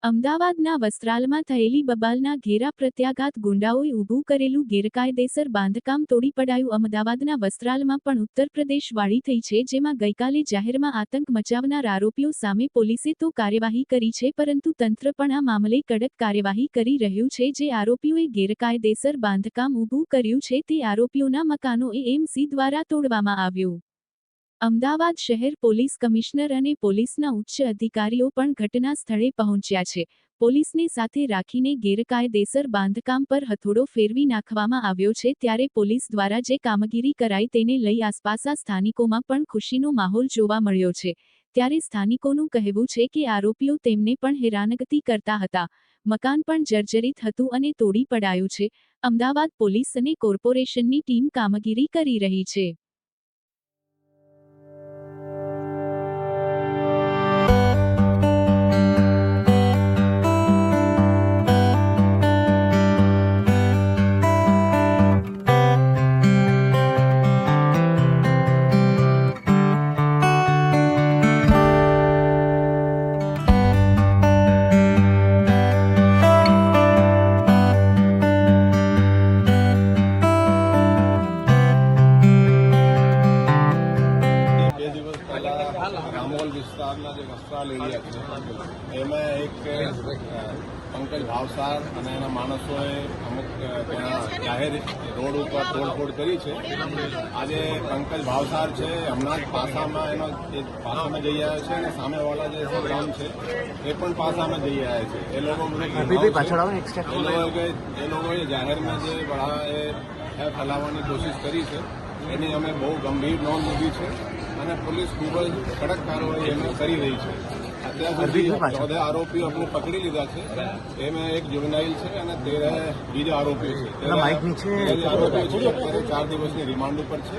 અમદાવાદના વસ્ત્રાલમાં થયેલી બબાલના ઘેરા પ્રત્યાઘાત ગુંડાઓએ ઊભું કરેલું ગેરકાયદેસર બાંધકામ તોડી પડાયું. અમદાવાદના વસ્ત્રાલમાં પણ ઉત્તર પ્રદેશ વાળી થઈ છે, જેમાં ગઈકાલે જાહેરમાં આતંક મચાવનાર આરોપીઓ સામે પોલીસે તો કાર્યવાહી કરી છે, પરંતુ તંત્ર પણ આ મામલે કડક કાર્યવાહી કરી રહ્યું છે. જે આરોપીઓએ ગેરકાયદેસર બાંધકામ ઊભું કર્યું છે તે આરોપીઓના મકાનો એએમસી દ્વારા તોડવામાં આવ્યું. અમદાવાદ શહેર પોલીસ કમિશનર અને પોલીસના ઉચ્ચ અધિકારીઓ પણ ઘટના સ્થળે પહોંચ્યા છે. પોલીસને સાથે રાખીને ગેરકાયદેસર બાંધકામ પર હથોડો ફેરવી નાખવામાં આવ્યો છે. ત્યારે પોલીસ દ્વારા જે કામગીરી કરાઈ તેને લઈ આસપાસના સ્થાનિકોમાં પણ ખુશીનો માહોલ જોવા મળ્યો છે. ત્યારે સ્થાનિકોનું કહેવું છે કે આરોપીઓ તેમને પણ હેરાનગતિ કરતા હતા. મકાન પણ જર્જરિત હતું અને તોડી પડાયું છે. અમદાવાદ પોલીસ અને કોર્પોરેશનની ટીમ કામગીરી કરી રહી છે. રામોલ વિસ્તારના જે વસ્ત્રાલ એરિયા છે એમાં એક પંકજ ભાવસાર અને એના માણસોએ અમુક ત્યાં જાહેર રોડ ઉપર તોડફોડ કરી છે. આજે પંકજ ભાવસાર છે હમણાં જ પાસામાં એનો પાસામાં જઈ આવ્યા છે અને સામેવાળા જે સંગ્રામ છે એ પણ પાસામાં જઈ આવ્યા છે. એ લોકોએ જાહેરમાં જે બળા એ ફેલાવવાની કોશિશ કરી છે એની અમે બહુ ગંભીર નોંધ લીધી છે અને પોલીસ ખૂબ જ કડક કાર્યવાહી એમાં કરી રહી છે. અત્યાર સુધી 14 આરોપીઓ આપણે પકડી લીધા છે. એમાં એક જુવેનાઇલ છે અને 13 બીજા આરોપીઓ છે. 13 આરોપીઓ છે અત્યારે 4 દિવસની રિમાન્ડ ઉપર છે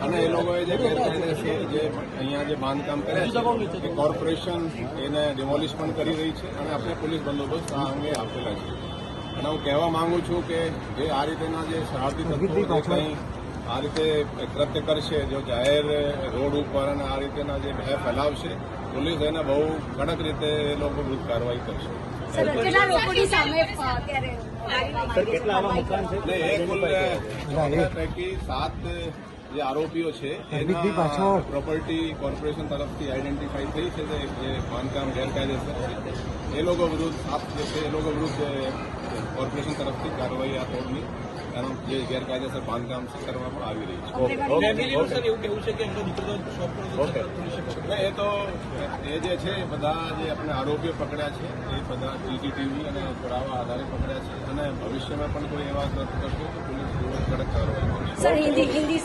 અને એ લોકોએ જે ગેરકાયદેસર જે અહીંયા જે બાંધકામ કર્યા છે એ કોર્પોરેશન એને ડિમોલિશ પણ કરી રહી છે અને આપણે પોલીસ બંદોબસ્ત આ અંગે આપેલા છે. અને હું કહેવા માંગુ છું કે જે આ રીતેના જે શરારતી તત્વો કંઈ આ રીતે કૃત્ય કરશે, જો જાહેર રોડ ઉપર અને આ રીતેના જે ભય ફેલાવશે, પોલીસ એને બહુ કડક રીતે એ લોકો વિરુદ્ધ કાર્યવાહી કરશે. પૈકી 7 જે આરોપીઓ છે એના પ્રોપર્ટી કોર્પોરેશન તરફથી આઈડેન્ટિફાઈ થઈ છે જે બાંધકામ ગેરકાયદેસર છે. એ લોકો વિરુદ્ધ 7 જે છે એ લોકો વિરુદ્ધ કોર્પોરેશન તરફથી કાર્યવાહી આ તોડની જે ગેરકાયદેસર બાંધકામ કરવામાં આવી રહી છે. એ તો એ જે છે બધા જે આપણે આરોપીઓ પકડ્યા છે એ બધા સીસીટીવી અને પુરાવા આધારે પકડ્યા છે અને ભવિષ્યમાં પણ કોઈ એવા કરશે તો પોલીસ કડક કાર્યવાહી કરશે.